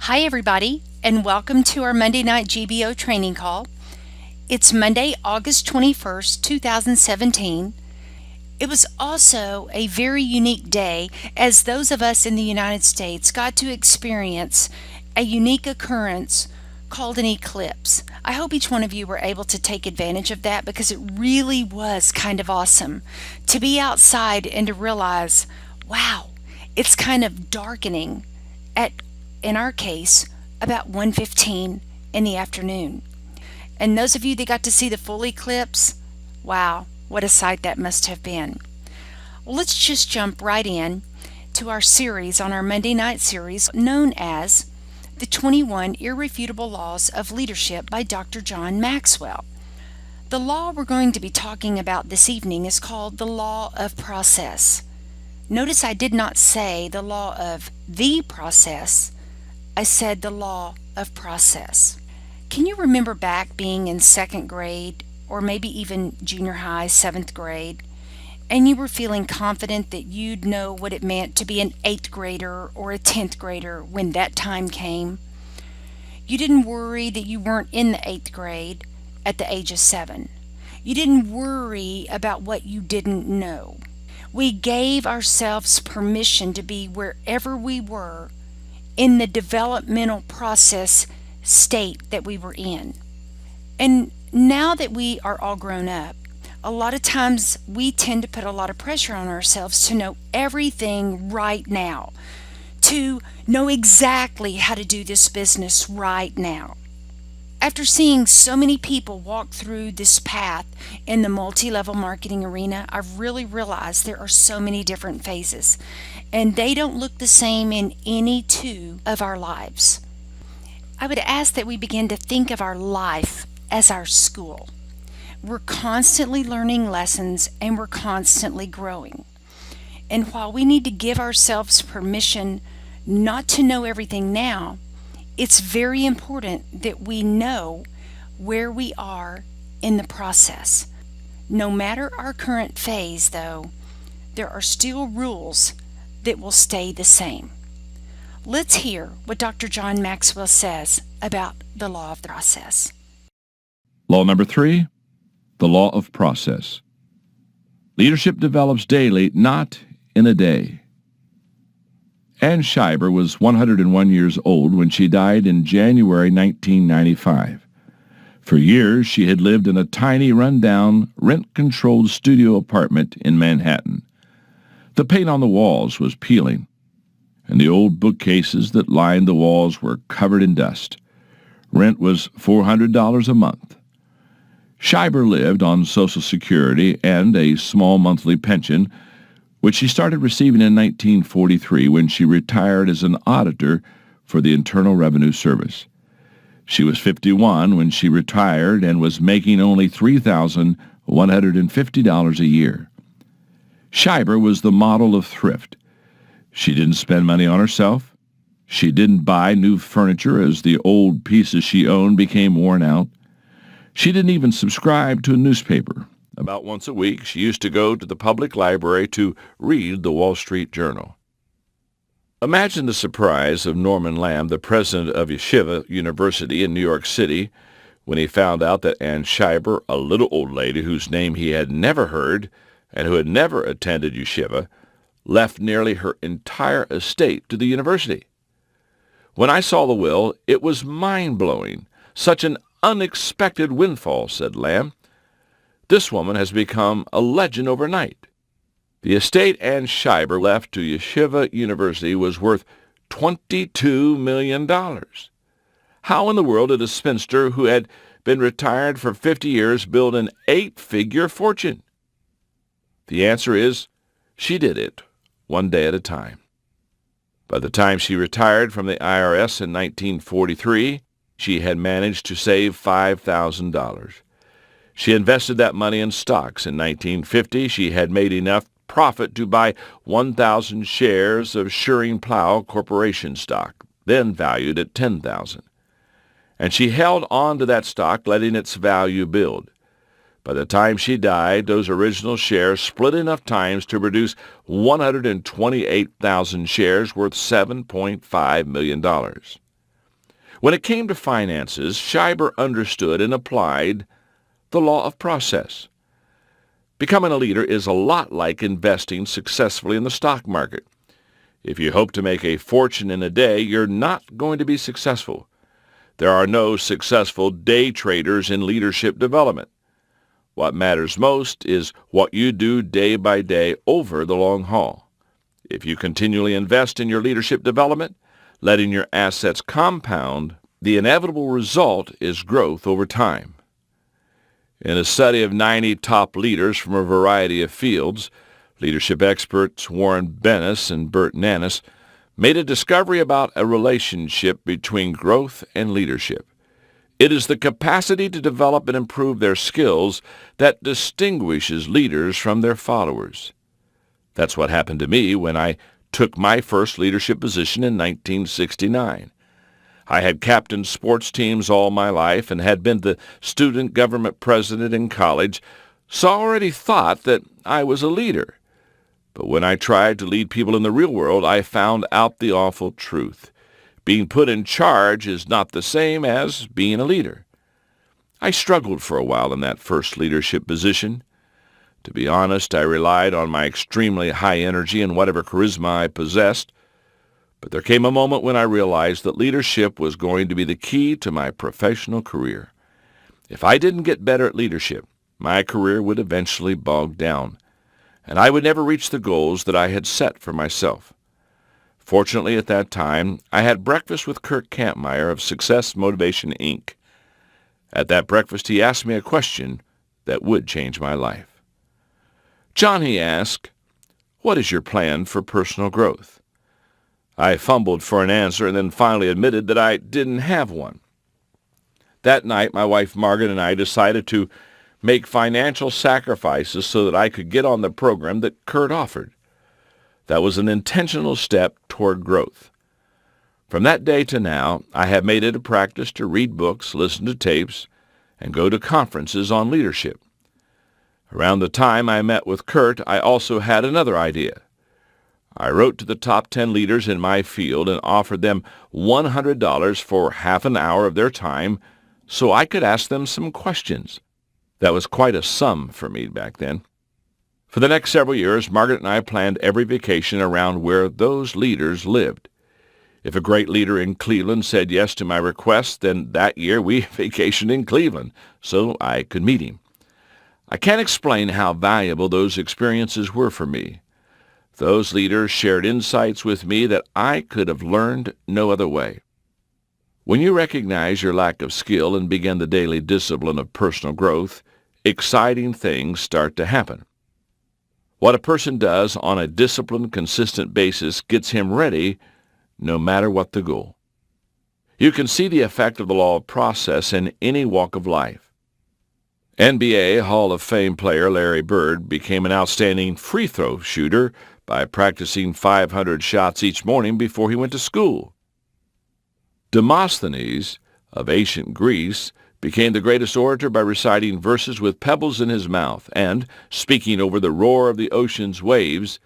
Hi, everybody, and welcome to our Monday night GBO training call. It's Monday, August 21st, 2017. It was also a very unique day as those of us in the United States got to experience a unique occurrence called an eclipse. I hope each one of you were able to take advantage of that because it really was kind of awesome to be outside and to realize, wow, it's kind of darkening at, in our case, about 1:15 in the afternoon. And those of you that got to see the full eclipse, wow, what a sight that must have been. Well, let's just jump right in to our series on our Monday night series known as The 21 Irrefutable Laws of Leadership by Dr. John Maxwell. The law we're going to be talking about this evening is called the law of process. Notice I did not say the law of the process. I said the law of process. Can you remember back being in second grade or maybe even junior high, seventh grade, and you were feeling confident that you'd know what it meant to be an eighth grader or a 10th grader when that time came? You didn't worry that you weren't in the eighth grade at the age of 7. You didn't worry about what you didn't know. We gave ourselves permission to be wherever we were in the developmental process state that we were in. And now that we are all grown up, a lot of times we tend to put a lot of pressure on ourselves to know everything right now, to know exactly how to do this business right now. After seeing so many people walk through this path in the multi-level marketing arena, I've really realized there are so many different phases, and they don't look the same in any two of our lives. I would ask that we begin to think of our life as our school. We're constantly learning lessons and we're constantly growing. And while we need to give ourselves permission not to know everything now, it's very important that we know where we are in the process. No matter our current phase, though, there are still rules that will stay the same. Let's hear what Dr. John Maxwell says about the law of the process. Law number 3, the law of process. Leadership develops daily, not in a day. Ann Scheiber was 101 years old when she died in January 1995. For years, she had lived in a tiny, run-down, rent-controlled studio apartment in Manhattan. The paint on the walls was peeling, and the old bookcases that lined the walls were covered in dust. Rent was $400 a month. Scheiber lived on Social Security and a small monthly pension, which she started receiving in 1943 when she retired as an auditor for the Internal Revenue Service. She was 51 when she retired and was making only $3,150 a year. Scheiber was the model of thrift. She didn't spend money on herself. She didn't buy new furniture as the old pieces she owned became worn out. She didn't even subscribe to a newspaper. About once a week, she used to go to the public library to read the Wall Street Journal. Imagine the surprise of Norman Lamb, the president of Yeshiva University in New York City, when he found out that Ann Scheiber, a little old lady whose name he had never heard and who had never attended Yeshiva, left nearly her entire estate to the university. When I saw the will, it was mind-blowing. Such an unexpected windfall, said Lamb. This woman has become a legend overnight. The estate Ann Scheiber left to Yeshiva University was worth $22 million. How in the world did a spinster who had been retired for 50 years build an 8-figure fortune? The answer is, she did it, one day at a time. By the time she retired from the IRS in 1943, she had managed to save $5,000. She invested that money in stocks. In 1950, she had made enough profit to buy 1,000 shares of Shearing Plow Corporation stock, then valued at $10,000. And she held on to that stock, letting its value build. By the time she died, those original shares split enough times to produce 128,000 shares worth $7.5 million. When it came to finances, Scheiber understood and applied the law of process. Becoming a leader is a lot like investing successfully in the stock market. If you hope to make a fortune in a day, you're not going to be successful. There are no successful day traders in leadership development. What matters most is what you do day by day over the long haul. If you continually invest in your leadership development, letting your assets compound, the inevitable result is growth over time. In a study of 90 top leaders from a variety of fields, leadership experts Warren Bennis and Bert Nannis made a discovery about a relationship between growth and leadership. It is the capacity to develop and improve their skills that distinguishes leaders from their followers. That's what happened to me when I took my first leadership position in 1969. I had captained sports teams all my life and had been the student government president in college, so I already thought that I was a leader. But when I tried to lead people in the real world, I found out the awful truth. Being put in charge is not the same as being a leader. I struggled for a while in that first leadership position. To be honest, I relied on my extremely high energy and whatever charisma I possessed. But there came a moment when I realized that leadership was going to be the key to my professional career. If I didn't get better at leadership, my career would eventually bog down, and I would never reach the goals that I had set for myself. Fortunately, at that time, I had breakfast with Kurt Kampmeyer of Success Motivation, Inc. At that breakfast, he asked me a question that would change my life. "John," he asked, "what is your plan for personal growth?" I fumbled for an answer and then finally admitted that I didn't have one. That night, my wife Margaret and I decided to make financial sacrifices so that I could get on the program that Kurt offered. That was an intentional step toward growth. From that day to now, I have made it a practice to read books, listen to tapes, and go to conferences on leadership. Around the time I met with Kurt, I also had another idea. I wrote to the top 10 leaders in my field and offered them $100 for half an hour of their time so I could ask them some questions. That was quite a sum for me back then. For the next several years, Margaret and I planned every vacation around where those leaders lived. If a great leader in Cleveland said yes to my request, then that year we vacationed in Cleveland so I could meet him. I can't explain how valuable those experiences were for me. Those leaders shared insights with me that I could have learned no other way. When you recognize your lack of skill and begin the daily discipline of personal growth, exciting things start to happen. What a person does on a disciplined, consistent basis gets him ready no matter what the goal. You can see the effect of the law of process in any walk of life. NBA Hall of Fame player Larry Bird became an outstanding free throw shooter by practicing 500 shots each morning before he went to school. Demosthenes of ancient Greece became the greatest orator by reciting verses with pebbles in his mouth and speaking over the roar of the ocean's waves,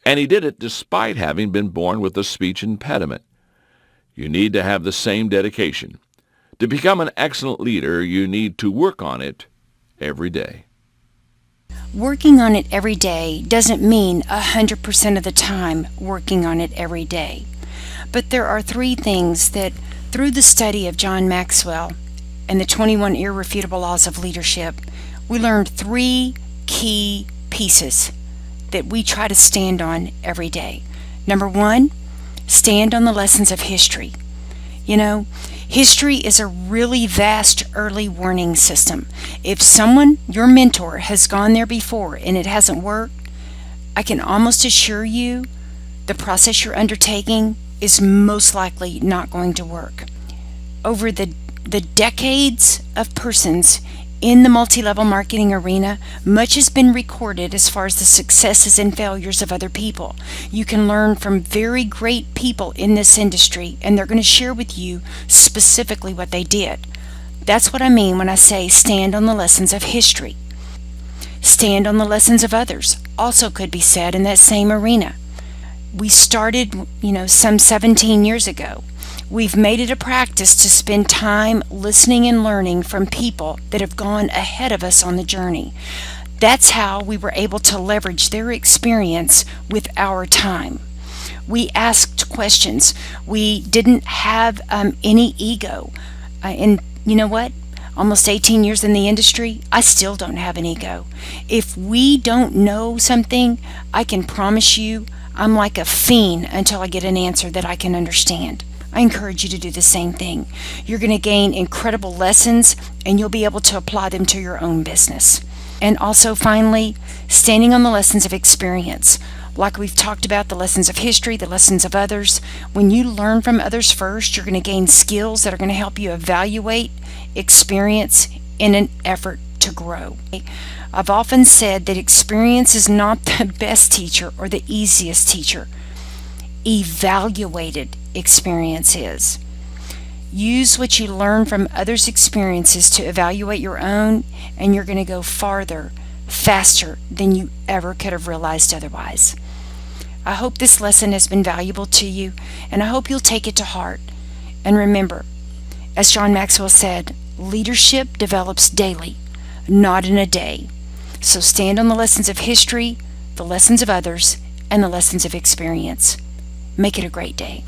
and he did it despite having been born with a speech impediment. You need to have the same dedication. To become an excellent leader, you need to work on it every day. Working on it every day doesn't mean 100% of the time working on it every day. But there are three things that, through the study of John Maxwell and the 21 Irrefutable Laws of Leadership, we learned three key pieces that we try to stand on every day. Number one, stand on the lessons of history. You know, history is a really vast early warning system. If someone, your mentor, has gone there before and it hasn't worked, I can almost assure you the process you're undertaking is most likely not going to work. Over the decades of persons in the multi-level marketing arena, much has been recorded as far as the successes and failures of other people. You can learn from very great people in this industry, and they're going to share with you specifically what they did. That's what I mean when I say stand on the lessons of history. Stand on the lessons of others also could be said in that same arena. We started, some 17 years ago We've made it a practice to spend time listening and learning from people that have gone ahead of us on the journey. That's how we were able to leverage their experience with our time. We asked questions. We didn't have any ego. And you know what? Almost 18 years in the industry, I still don't have an ego. If we don't know something, I can promise you I'm like a fiend until I get an answer that I can understand. I encourage you to do the same thing. You're going to gain incredible lessons and you'll be able to apply them to your own business. And also, finally, standing on the lessons of experience. Like we've talked about, the lessons of history, the lessons of others. When you learn from others first, you're going to gain skills that are going to help you evaluate experience in an effort to grow. I've often said that experience is not the best teacher or the easiest teacher. Evaluated experience is. Use what you learn from others' experiences to evaluate your own, and you're going to go farther, faster than you ever could have realized otherwise. I hope this lesson has been valuable to you, and I hope you'll take it to heart. And remember, as John Maxwell said, leadership develops daily, not in a day. So stand on the lessons of history, the lessons of others, and the lessons of experience. Make it a great day.